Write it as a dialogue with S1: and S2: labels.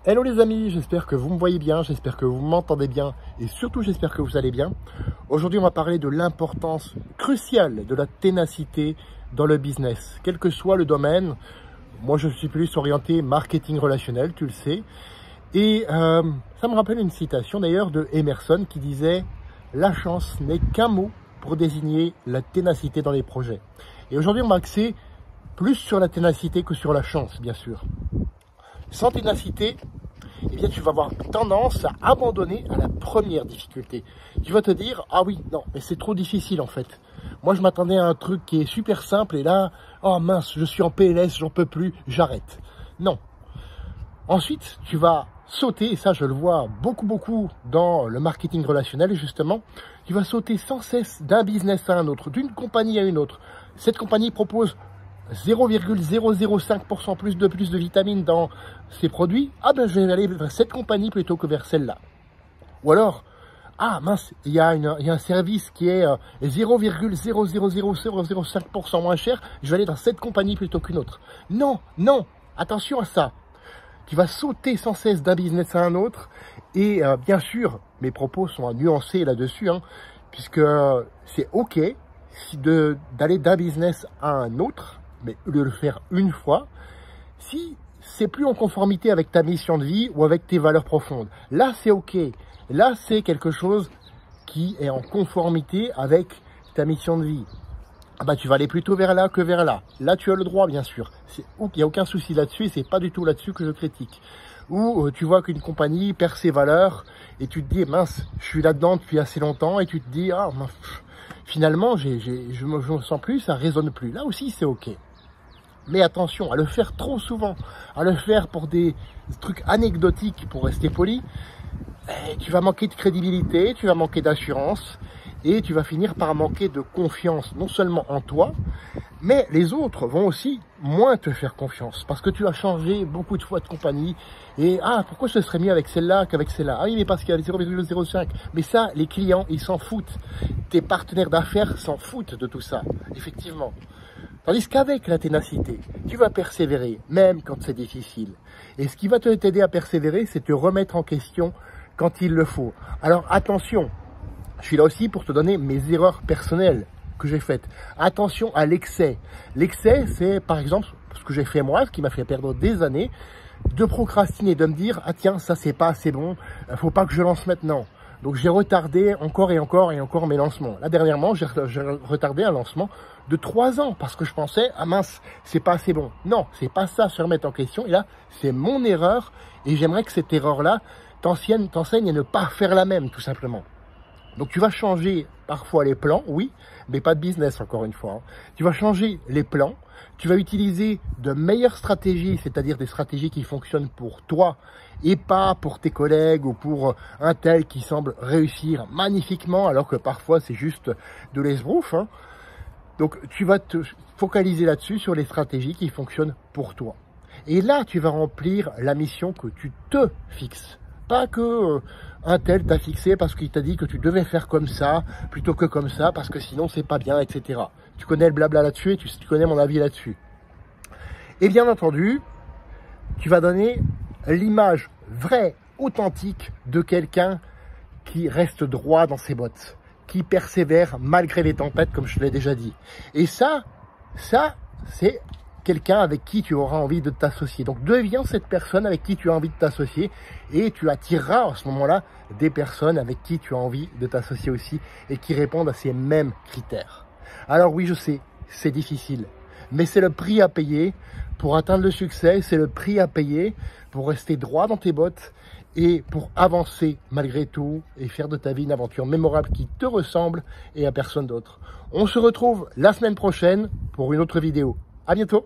S1: Hello les amis, j'espère que vous me voyez bien, j'espère que vous m'entendez bien et surtout j'espère que vous allez bien. Aujourd'hui on va parler de l'importance cruciale de la ténacité dans le business, quel que soit le domaine. Moi je suis plus orienté marketing relationnel, tu le sais. Et ça me rappelle une citation d'ailleurs de Emerson qui disait « La chance n'est qu'un mot pour désigner la ténacité dans les projets ». Et aujourd'hui on va axer plus sur la ténacité que sur la chance bien sûr. Sans ténacité, eh bien, tu vas avoir tendance à abandonner à la première difficulté. Tu vas te dire, ah oui, non, mais c'est trop difficile en fait. Moi, je m'attendais à un truc qui est super simple et là, oh mince, je suis en PLS, j'en peux plus, j'arrête. Non. Ensuite, tu vas sauter, et ça je le vois beaucoup dans le marketing relationnel justement, tu vas sauter sans cesse d'un business à un autre, d'une compagnie à une autre. Cette compagnie propose 0,005% plus de vitamines dans ces produits, ah ben je vais aller vers cette compagnie plutôt que vers celle-là. Ou alors, ah mince, il y a un service qui est 0,00005% moins cher, je vais aller dans cette compagnie plutôt qu'une autre. Non, non, attention à ça. Tu vas sauter sans cesse d'un business à un autre et bien sûr, mes propos sont à nuancer là-dessus, hein, puisque c'est ok d'aller d'un business à un autre, mais de le faire une fois, si c'est plus en conformité avec ta mission de vie ou avec tes valeurs profondes. Là, c'est ok. Là, c'est quelque chose qui est en conformité avec ta mission de vie. Ah bah, tu vas aller plutôt vers là que vers là. Là, tu as le droit, bien sûr. Il n'y a aucun souci là-dessus et c'est pas du tout là-dessus que je critique. Ou tu vois qu'une compagnie perd ses valeurs et tu te dis, mince, je suis là-dedans depuis assez longtemps et tu te dis, ah, finalement, je me sens plus, ça résonne plus. Là aussi, c'est ok. Mais attention, à le faire trop souvent, à le faire pour des trucs anecdotiques, pour rester poli, tu vas manquer de crédibilité, tu vas manquer d'assurance et tu vas finir par manquer de confiance, non seulement en toi, mais les autres vont aussi moins te faire confiance parce que tu as changé beaucoup de fois de compagnie et ah, pourquoi ce serait mieux avec celle-là qu'avec celle-là? Ah oui, mais parce qu'il y a 0,05. Mais ça, les clients, ils s'en foutent. Tes partenaires d'affaires s'en foutent de tout ça, effectivement. Tandis qu'avec la ténacité, tu vas persévérer, même quand c'est difficile. Et ce qui va t'aider à persévérer, c'est te remettre en question quand il le faut. Alors attention, je suis là aussi pour te donner mes erreurs personnelles que j'ai faites. Attention à l'excès. L'excès, c'est par exemple ce que j'ai fait moi, ce qui m'a fait perdre des années, de procrastiner, de me dire, ah tiens, ça c'est pas assez bon, faut pas que je lance maintenant. Donc j'ai retardé encore mes lancements. Là dernièrement, j'ai retardé un lancement de 3 ans parce que je pensais, ah mince, c'est pas assez bon. Non, c'est pas ça, se remettre en question. Et là, c'est mon erreur et j'aimerais que cette erreur-là t'enseigne à ne pas faire la même, tout simplement. Donc tu vas changer parfois les plans, oui, mais pas de business encore une fois. Hein. Tu vas changer les plans, tu vas utiliser de meilleures stratégies, c'est-à-dire des stratégies qui fonctionnent pour toi et pas pour tes collègues ou pour un tel qui semble réussir magnifiquement alors que parfois c'est juste de l'esbrouf. Hein. Donc tu vas te focaliser là-dessus sur les stratégies qui fonctionnent pour toi. Et là tu vas remplir la mission que tu te fixes. Pas que un tel t'a fixé parce qu'il t'a dit que tu devais faire comme ça plutôt que comme ça parce que sinon c'est pas bien, etc. Tu connais le blabla là-dessus et tu connais mon avis là-dessus. Et bien entendu, tu vas donner l'image vraie, authentique de quelqu'un qui reste droit dans ses bottes, qui persévère malgré les tempêtes comme je l'ai déjà dit. Et ça c'est quelqu'un avec qui tu auras envie de t'associer. Donc deviens cette personne avec qui tu as envie de t'associer et tu attireras à ce moment-là des personnes avec qui tu as envie de t'associer aussi et qui répondent à ces mêmes critères. Alors oui, je sais, c'est difficile, mais c'est le prix à payer pour atteindre le succès, c'est le prix à payer pour rester droit dans tes bottes et pour avancer malgré tout et faire de ta vie une aventure mémorable qui te ressemble et à personne d'autre. On se retrouve la semaine prochaine pour une autre vidéo. À bientôt!